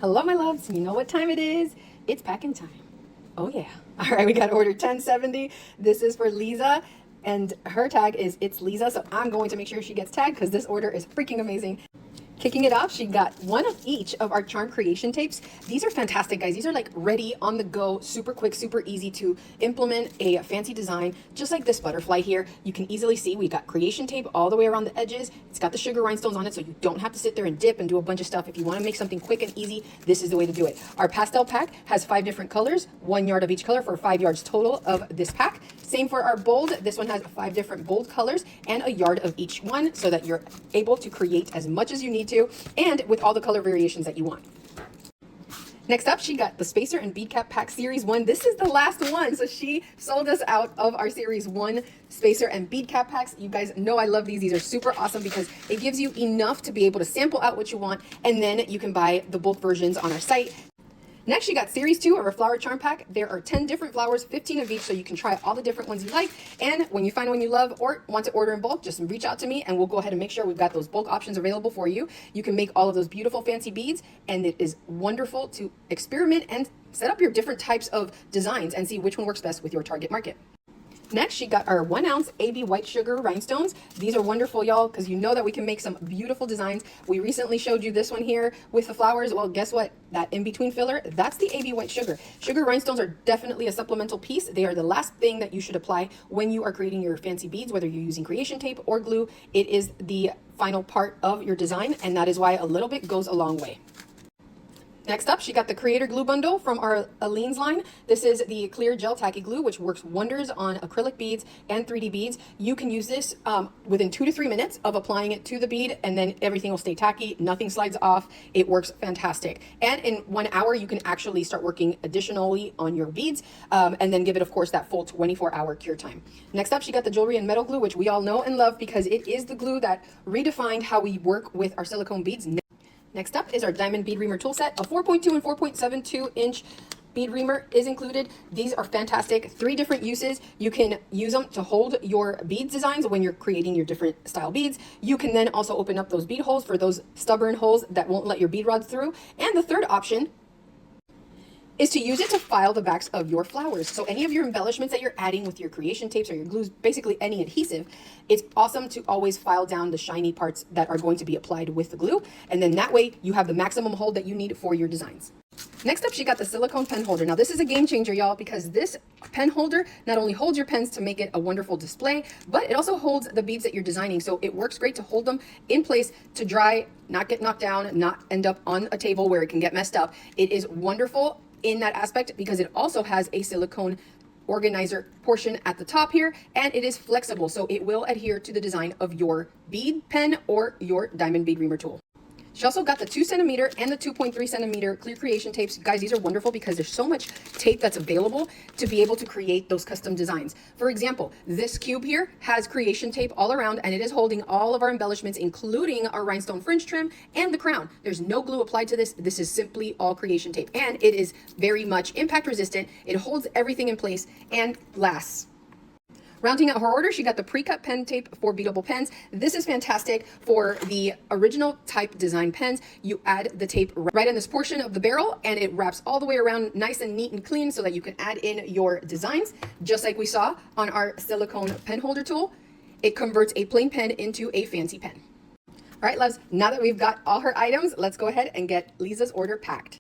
Hello, my loves. You know what time it is? It's packing time. Oh, yeah. All right, we got order 1070. This is for Leezah, and her tag is It's Leezah, so I'm going to make sure she gets tagged because this order is freaking amazing. Kicking it off, she got one of each of our charm creation tapes. These are fantastic, guys. These are like ready on the go, super quick, super easy to implement a fancy design, just like this butterfly here. You can easily see we got creation tape all the way around the edges. It's got the sugar rhinestones on it, so you don't have to sit there and dip and do a bunch of stuff. If you want to make something quick and easy, this is the way to do it. Our pastel pack has 5 different colors, 1 yard of each color for 5 yards total of this pack. Same for our bold. This one has 5 different bold colors and a yard of each one so that you're able to create as much as you need to and with all the color variations that you want. Next up, she got the Spacer and Bead Cap Pack Series 1. This is the last one, so she sold us out of our Series 1 Spacer and Bead Cap Packs. You guys know I love these. These are super awesome because it gives you enough to be able to sample out what you want, and then you can buy the bulk versions on our site. Next, she got Series 2 of our Flower Charm Pack. There are 10 different flowers, 15 of each, so you can try all the different ones you like. And when you find one you love or want to order in bulk, just reach out to me and we'll go ahead and make sure we've got those bulk options available for you. You can make all of those beautiful fancy beads, and it is wonderful to experiment and set up your different types of designs and see which one works best with your target market. Next, she got our 1 ounce AB white sugar rhinestones. These are wonderful, y'all, because you know that we can make some beautiful designs. We recently showed you this one here with the flowers. Well, guess what? That in-between filler, that's the AB white sugar. Sugar rhinestones are definitely a supplemental piece. They are the last thing that you should apply when you are creating your fancy beads, whether you're using creation tape or glue. It is the final part of your design, and that is why a little bit goes a long way. Next up, she got the Creator Glue Bundle from our Aleen's line. This is the clear gel tacky glue, which works wonders on acrylic beads and 3D beads. You can use this within 2 to 3 minutes of applying it to the bead, and then everything will stay tacky. Nothing slides off. It works fantastic. And in 1 hour, you can actually start working additionally on your beads, and then give it, of course, that full 24-hour cure time. Next up, she got the Jewelry and Metal Glue, which we all know and love because it is the glue that redefined how we work with our silicone beads. Next up is our Diamond Bead Reamer tool set. A 4.2 and 4.72 inch bead reamer is included. These are fantastic. 3 different uses. You can use them to hold your bead designs when you're creating your different style beads. You can then also open up those bead holes for those stubborn holes that won't let your bead rods through. And the third option is to use it to file the backs of your flowers. So any of your embellishments that you're adding with your creation tapes or your glues, basically any adhesive, it's awesome to always file down the shiny parts that are going to be applied with the glue. And then that way you have the maximum hold that you need for your designs. Next up, she got the silicone pen holder. Now this is a game changer, y'all, because this pen holder not only holds your pens to make it a wonderful display, but it also holds the beads that you're designing. So it works great to hold them in place to dry, not get knocked down, not end up on a table where it can get messed up. It is wonderful in that aspect because it also has a silicone organizer portion at the top here, and it is flexible, so it will adhere to the design of your bead pen or your diamond bead reamer tool. She also got the 2 centimeter and the 2.3 centimeter clear creation tapes. Guys, these are wonderful because there's so much tape that's available to be able to create those custom designs. For example, this cube here has creation tape all around, and it is holding all of our embellishments, including our rhinestone fringe trim and the crown. There's no glue applied to this. This is simply all creation tape, and it is very much impact resistant. It holds everything in place and lasts. Rounding out her order, she got the pre-cut pen tape for beadable pens. This is fantastic for the original type design pens. You add the tape right in this portion of the barrel, and it wraps all the way around nice and neat and clean so that you can add in your designs, just like we saw on our silicone pen holder tool. It converts a plain pen into a fancy pen. All right, loves, now that we've got all her items, let's go ahead and get Leezah's order packed.